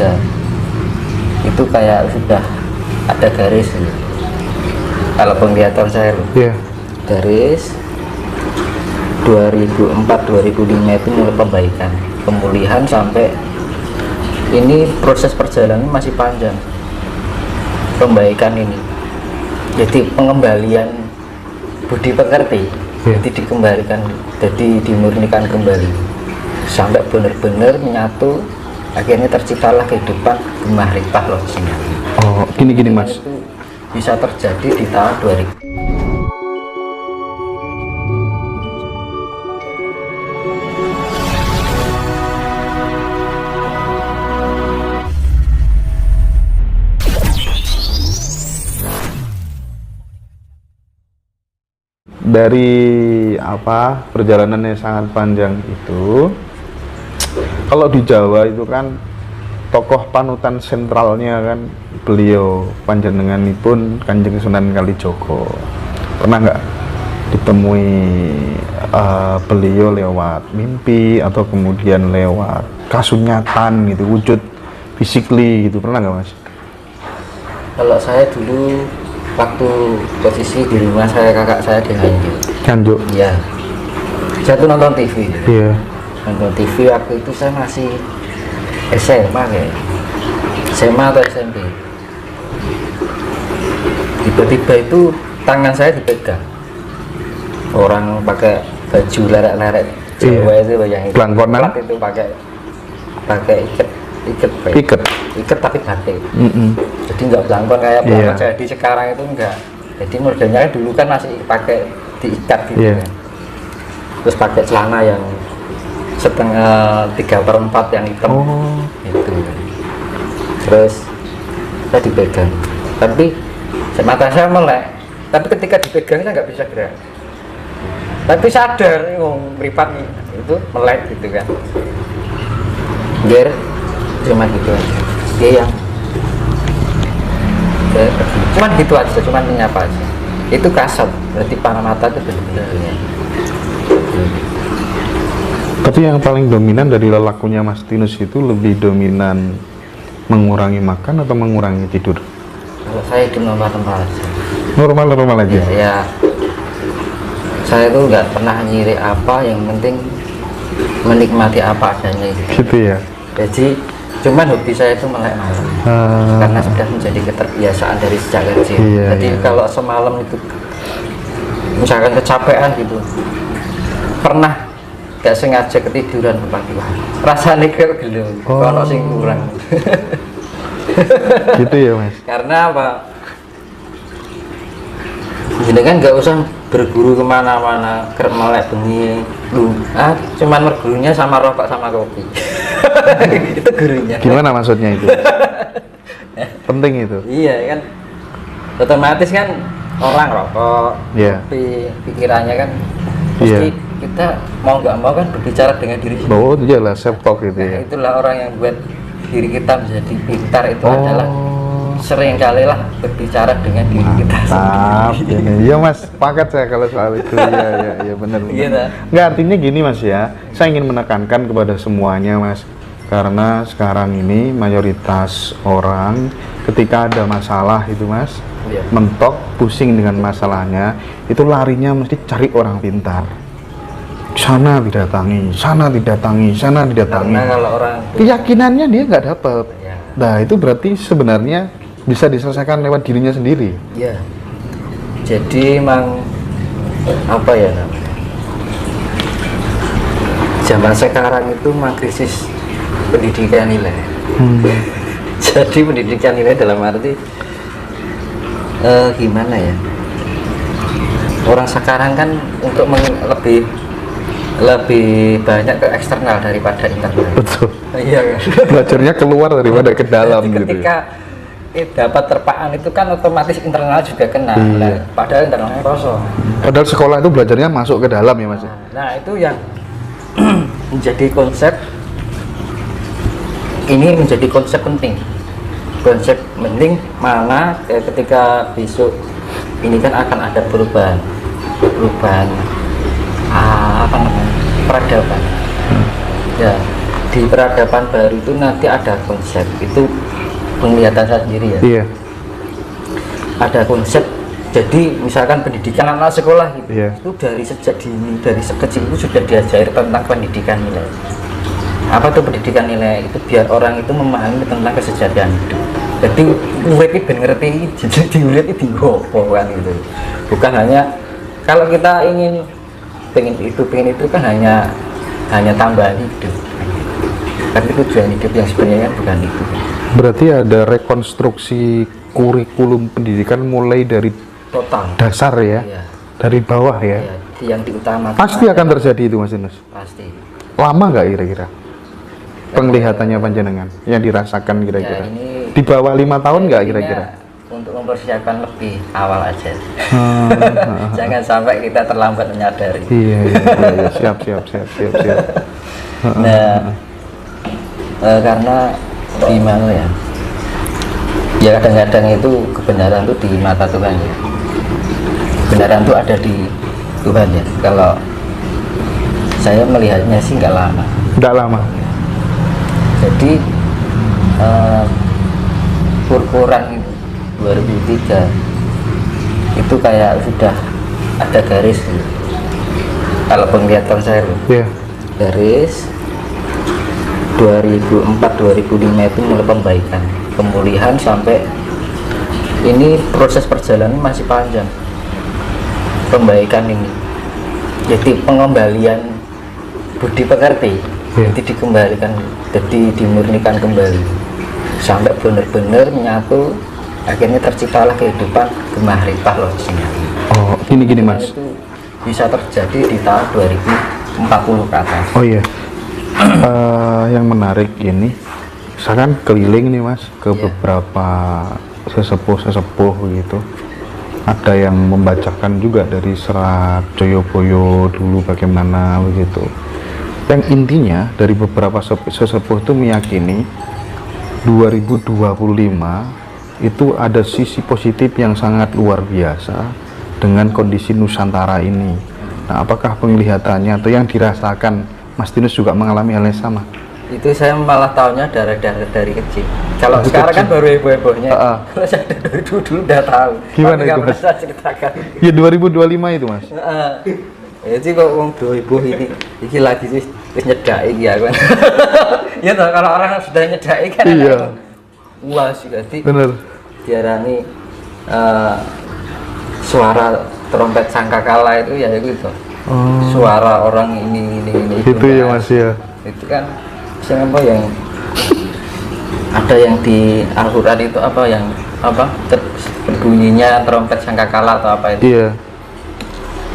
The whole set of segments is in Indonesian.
23 itu kayak sudah ada garis gitu. Kalau penglihatan saya loh, garis 2004-2005 itu mulai perbaikan, pemulihan, sampai ini proses perjalanan masih panjang pembaikan ini. Jadi pengembalian budi pekerti, jadi dikembalikan, jadi dimurnikan kembali sampai benar-benar menyatu, akhirnya terciptalah kehidupan Gemah Ripah loh sini. Oh, gini Mas. Itu bisa terjadi di tahun 2000. Dari perjalanannya sangat panjang itu, kalau di Jawa itu kan tokoh panutan sentralnya kan beliau panjenenganipun Kanjeng Sunan Kalijaga. Pernah nggak ditemui beliau lewat mimpi atau kemudian lewat kasunyatan gitu, wujud physically gitu, pernah nggak Mas? Kalau saya dulu waktu posisi di rumah saya, kakak saya di Nganjuk. Iya. Saya tuh nonton TV. Iya. Nonton TV waktu itu saya masih SMA kayak. SMA atau SMP. Tiba-tiba itu tangan saya dipegang. Orang pakai baju lerek-lerek Jawa itu yang itu. Pelangkonan itu pakai iket tapi batik. Jadi nggak belangkon kayak pelangkon jadi sekarang itu enggak. Jadi modelnya dulu kan masih pakai diikat gitu kan. Terus pakai celana yang setengah 3/4 yang hitam itu. Terus saya dipegang, tapi mata saya melek. Tapi ketika dipegang saya nggak bisa gerak. Tapi sadar meripat itu melek gitu kan. Biar cuma gitu aja. Dia yang cuman gitu aja, cuman menyapa aja. Itu kasat, berarti mata itu benar-benar ya. Tapi yang paling dominan dari lelakunya Mas Tinus itu lebih dominan mengurangi makan atau mengurangi tidur? Kalau saya itu normal-normal aja. Normal aja? Ya. Saya itu nggak pernah nyiri apa, yang penting menikmati apa adanya gitu ya. Jadi cuman hobi saya itu melek malam, karena sudah menjadi keterbiasaan dari sejak kecil. Jadi kalau semalam itu misalkan kecapean gitu, pernah gak sengaja ketiduran pagi, rasanya kayak gelo, kalau sing kurang. Gitu ya Mas. Karena apa? Jadi kan nggak usah berguru kemana-mana, kerap melek bengi, cuman bergurunya sama rokok sama kopi. Itu gurunya. Gimana maksudnya itu? Penting itu. Iya kan, otomatis kan orang rokok, kopi, pikirannya kan pasti kita mau nggak mau kan berbicara dengan diri sendiri. Oh iyalah, self talk gitu ya. Itulah orang yang buat diri kita menjadi pintar itu adalah sering kali lah berbicara dengan diri kita sendiri. Iya Mas, sepakat saya kalau soal itu. Iya benar. Nggak, artinya gini Mas ya, saya ingin menekankan kepada semuanya Mas, karena sekarang ini mayoritas orang ketika ada masalah itu Mas, mentok, pusing dengan masalahnya, itu larinya mesti cari orang pintar. Sana didatangi. Karena kalau orang keyakinannya dia nggak dapat. Nah itu berarti sebenarnya bisa diselesaikan lewat dirinya sendiri. Iya. Jadi emang apa ya namanya? Zaman sekarang itu memang krisis pendidikan nilai. Jadi pendidikan nilai dalam arti gimana ya? Orang sekarang kan untuk lebih banyak ke eksternal daripada internal. Betul. Iya kan. Belajarnya keluar daripada ke dalam gitu. Ketika dapat terpaan itu kan otomatis internal juga kena. Padahal internalnya kosong. Padahal sekolah itu belajarnya masuk ke dalam ya Mas. Nah itu yang menjadi konsep. Ini menjadi konsep penting. Konsep penting mana ketika besok ini kan akan ada perubahan apa namanya, peradaban. Ya di peradaban baru itu nanti ada konsep, itu penglihatan saya sendiri ya. Iya. Ada konsep, jadi misalkan pendidikan anak sekolah gitu, Iya. itu dari sejak dini, dari sekecil itu sudah diajari tentang pendidikan nilai. Apa tuh pendidikan nilai? Itu biar orang itu memahami tentang kesejahteraan hidup. Jadi murid itu ngerti, jadi murid itu digopo kan gitu. Bukan hanya kalau kita pengen itu kan hanya tambahan hidup. Tapi tujuan hidup yang sebenarnya bukan itu. Berarti ada rekonstruksi kurikulum pendidikan mulai dari Total. dasar ya, Iya. dari bawah ya. Iya, yang diutamakan. Pasti akan terjadi itu Mas Yunus. Pasti. Lama nggak kira-kira penglihatannya panjenengan yang dirasakan kira-kira? Ya, ini Di bawah 5 tahun nggak kira-kira? Untuk mempersiapkan lebih awal aja. Jangan sampai kita terlambat menyadari. Iya, siap. Nah, karena gimana ya? Ya kadang-kadang itu kebenaran itu di mata Tuhan ya. Kebenaran itu ada di Tuhan ya. Kalau saya melihatnya sih nggak lama. Nggak lama. Jadi Quran 2003 itu kayak sudah ada garis gitu. Kalau penglihatan saya Iya. garis 2004-2005 itu mulai pembaikan, pemulihan sampai ini proses perjalanan masih panjang. Pembaikan ini jadi pengembalian budi pekerti, jadi dikembalikan, jadi dimurnikan kembali sampai benar-benar menyatu, akhirnya terciptalah kehidupan gemaripah loh di sini. Oh, gini Mas. Itu bisa terjadi di tahun 2040 ke atas. Oh iya. Yang menarik ini, saya kan keliling nih Mas ke beberapa sesepuh gitu. Ada yang membacakan juga dari serat Joyoboyo dulu bagaimana begitu. Yang intinya dari beberapa sesepuh itu meyakini 2025 itu ada sisi positif yang sangat luar biasa dengan kondisi Nusantara ini. Nah, apakah penglihatannya atau yang dirasakan Mas Tinus juga mengalami hal yang sama? Itu saya malah tahunya dari kecil. Kalau sekarang kan baru heboh-hebohnya. Kalau saya dari dulu udah tahu. Gimana itu Mas? Saya ceritakan. Ya 2025 itu Mas. Ya sih kok wong heboh ini lagi sih nyedai ya kan. Ya toh, kalau orang sudah nyedai kan. Iya. Wah sih berarti. Bener. Diarani suara trompet sangkakala itu ya gitu. Suara orang ini itu ya Mas ya. Itu kan siapa yang ada yang di Al-Quran itu apa yang berbunyinya trompet sangkakala atau apa itu. Iya.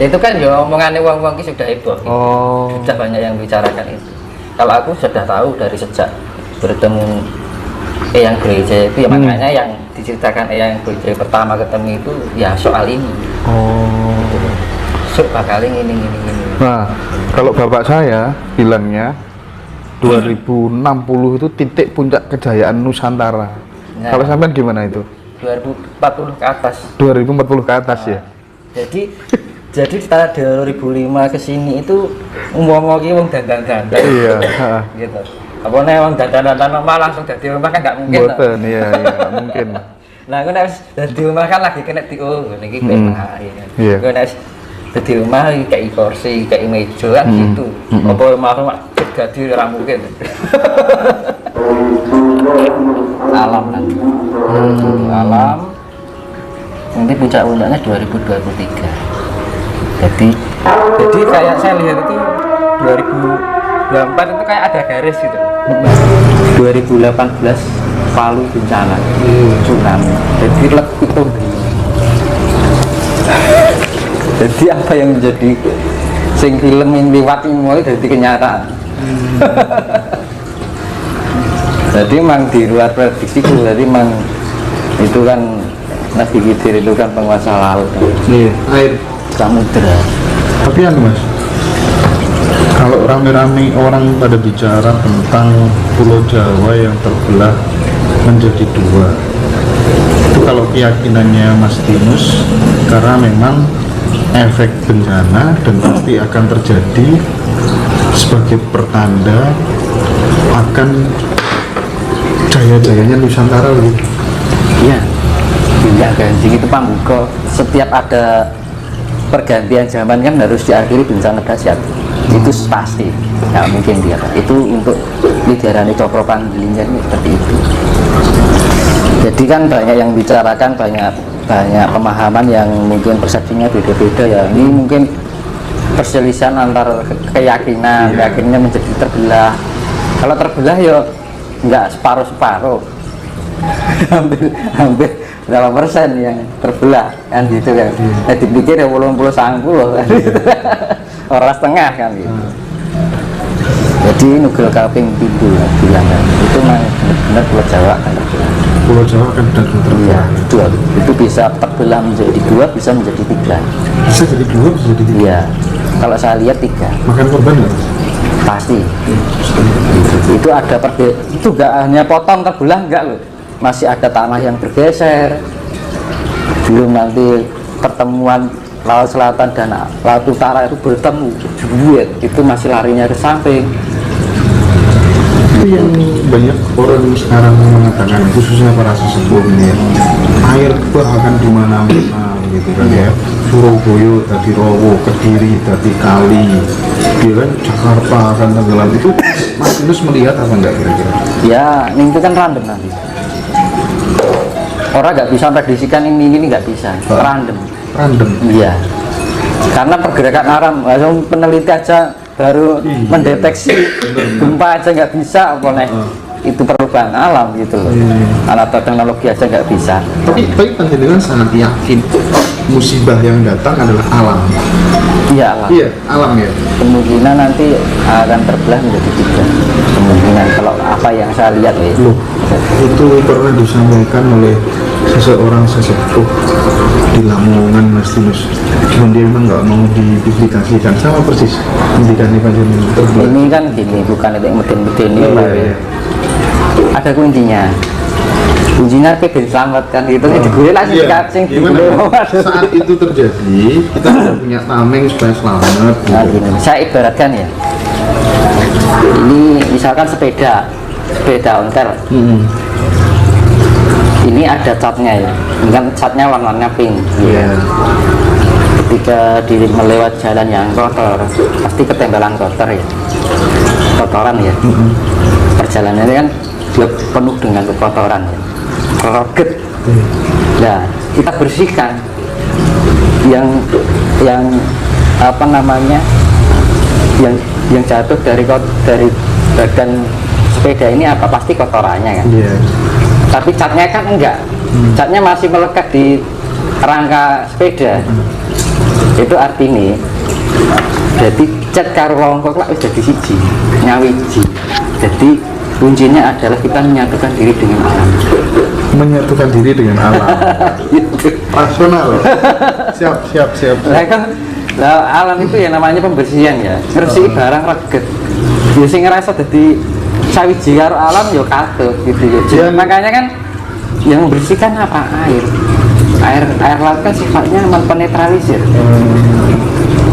Ya itu kan ya omongannya wong-wong ini sudah heboh gitu. Sudah banyak yang bicarakan itu. Kalau aku sudah tahu dari sejak bertemu yang gereja itu ya makanya yang diceritakan yang gereja pertama ketemu itu ya soal ini. Bakal ini. Nah, kalau bapak saya bilangnya 2060 itu titik puncak kejayaan Nusantara. Nah, kalau sampean gimana itu? 2040 ke atas. 2040 ke atas ya. Jadi setelah 2005 ke sini itu umum-umum wong dandan-dandan. Iya, gitu. Apa nek wong dandan-dandan normal langsung dadi rumah kan enggak mungkin. Mboten, iya, enggak mungkin. Nah, aku nek dadi rumah kan lagi kena niki penak ya. Aku nek dadi rumah kayak kursi, kayak meja kan gitu. Apa rumah dadi ora mungkin. Alam kan. Alam. Nanti puncak puncaknya 2023. Jadi kayak saya lihat itu 2024 itu kayak ada garis gitu. 2018 Palu bencana, tsunami. Jadi lekuk. Jadi apa yang menjadi sing film yang liwat mulai jadi kenyataan. Jadi memang di luar prediksiku. Jadi memang itu kan Nabi Khidir itu kan penguasa laut. Iya, air samudra. Tapi kan Mas, kalau rame-rame orang pada bicara tentang Pulau Jawa yang terbelah menjadi dua, itu kalau keyakinannya Mas Tinus, karena memang efek bencana dan pasti akan terjadi sebagai pertanda akan jaya-jayanya Nusantara gitu. Iya, minyak ganjing itu pambuka. Setiap ada pergantian zaman kan harus diakhiri bencana dahsyat. Itu pasti, nggak mungkin dia. Itu untuk diarani cokro panggilingnya seperti itu. Jadi kan banyak yang bicarakan, banyak pemahaman yang mungkin persepsinya beda-beda ya. Ini mungkin perselisihan antar keyakinan menjadi terbelah. Kalau terbelah ya nggak separuh-separuh, hampir berapa persen yang terbelah kan gitu kan. Dipikir ya 80-90 kan gitu. Orang setengah kan gitu. Jadi nugel kaping pintu bilang kan itu memang benar Pulau Jawa kan terbelah. Pulau Jawa kan benar-benar terbelah. Iya, itu bisa terbelah menjadi 2, bisa menjadi 3. Bisa jadi 2, bisa jadi 3. Iya, kalau saya lihat 3. Makan korban nggak? Pasti. Itu ada itu nggak hanya potong terbelah enggak loh, masih ada tanah yang bergeser, belum nanti pertemuan laut selatan dan laut utara itu bertemu, duet itu masih larinya ke samping. Itu yang banyak orang sekarang mengatakan, khususnya para sesepuh ini, air bahkan di mana-mana gitu kan ya. Surabaya tadi Rowo, Kediri tadi Kali, dia kan Jakarta akan tenggelam. Itu Mas Yunus melihat apa enggak kira-kira? Ya, itu kan random nanti. Orang nggak bisa prediksikan ini nggak bisa, random. Iya, karena pergerakan alam, langsung peneliti aja baru mendeteksi gempa aja nggak bisa, boleh itu perubahan alam gitu loh. Alat teknologi aja nggak bisa. Tapi panjenengan sangat yakin musibah yang datang adalah alam. Iya, alam. Iya, alam ya. Kemungkinan nanti akan terbelah menjadi 3. Kemungkinan kalau apa yang saya lihat ya. Loh, itu pernah disampaikan oleh seseorang sesepuh di Lamongan, Mas Yunus. Cuman dia memang nggak mau dipublikasikan, sama persis pendidikannya panjenengan terbelah. Ini kan gini, bukan itu yang medin-medin ini. Iya. Ada kuncinya pengen selamatkan itu gue langsung kacing saat itu terjadi kita sudah punya tameng supaya selamat gitu. Nah, gini, saya ibaratkan ya, ini misalkan sepeda ontel, ini ada catnya ya, dengan catnya warnanya pink ya. Ketika melewat jalan yang kotor pasti ketempelan kotor ya, kotoran ya. Perjalanannya kan penuh dengan kotoran ya, roget. Nah, kita bersihkan yang apa namanya, yang jatuh dari badan sepeda ini apa, pasti kotorannya kan. Tapi catnya kan enggak, catnya masih melekat di rangka sepeda. Itu artinya jadi cat karo longkok lah udah siji nyawiji. Jadi kuncinya adalah kita menyatukan diri dengan alam. Menyatukan diri dengan alam. Rasional. Siap. Nah, alam itu ya namanya pembersihan ya. Ngersih barang reget. Ya sing ngerasa dadi sawiji karo alam ya katut gitu ya. Makanya kan yang membersihkan apa? Air laut kan sifatnya mempenetralisir.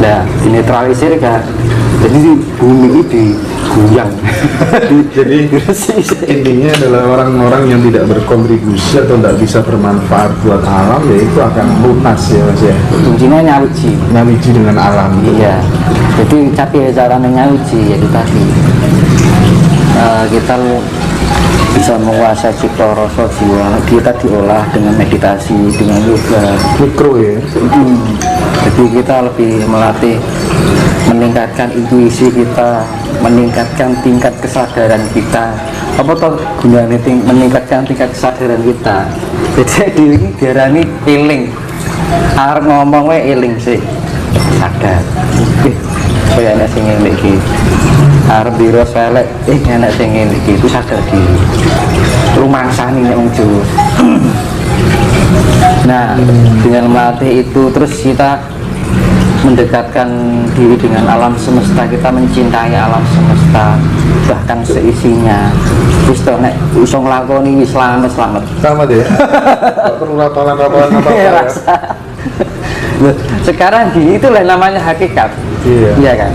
Nah, dinetralisir kan. Jadi bumi ini digoyang. Jadi intinya adalah orang-orang yang tidak berkontribusi atau tidak bisa bermanfaat buat alam, ya itu akan lunas ya Mas ya. Kuncinya nyawiji dengan alam. Iya. Jadi tapi caranya nyawiji ya tadi. Kita bisa menguasai cipta rasa jiwa, kita diolah dengan meditasi, dengan yoga mikro ya. Jadi kita lebih melatih, meningkatkan intuisi kita, meningkatkan tingkat kesadaran kita. Apa toh gunanya meningkatkan tingkat kesadaran kita? Jadi ini diarani eling. Arep ngomong wae eling sih, sadar. Kayak enak sing ngene iki. Arep diros elek, enak sing ngene iki, itu sadar diri. Rumangsani nek wong Jawa. Nah, dengan melatih itu terus kita mendekatkan diri dengan alam semesta, kita mencintai alam semesta bahkan seisinya. Wis to nek iso nglakoni wis selamat ya. Perlu rapalan apa. Sekarang itulah namanya hakikat. Iya kan.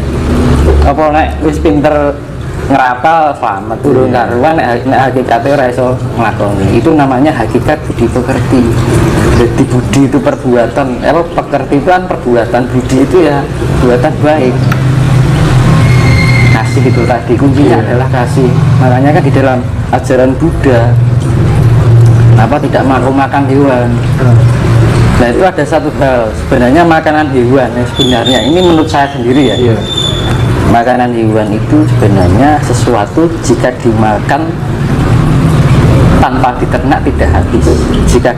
Apa nek wis pinter ngerapal selamat turun karuan nek hakikate ora iso nglakoni. Itu namanya hakikat budi pekerti. Jadi budi itu perbuatan, pekerti itu kan perbuatan, budi itu ya perbuatan baik. Kasih itu tadi kuncinya adalah kasih. Makanya kan di dalam ajaran Buddha kenapa tidak makan hewan. Nah itu ada satu hal, sebenarnya makanan hewan yang sebenarnya ini menurut saya sendiri ya, makanan hewan itu sebenarnya sesuatu jika dimakan tanpa diternak tidak habis, jika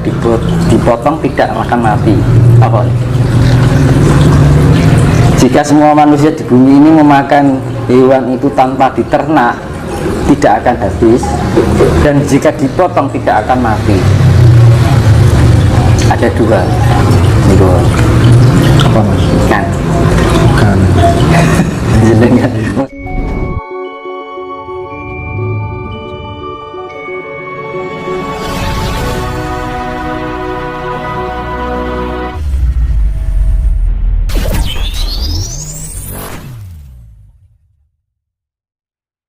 dipotong tidak akan mati. Apa? Jika semua manusia di bumi ini memakan hewan itu tanpa diternak tidak akan habis, dan jika dipotong tidak akan mati. Ada dua, apa mas? Kan Kan. jenengan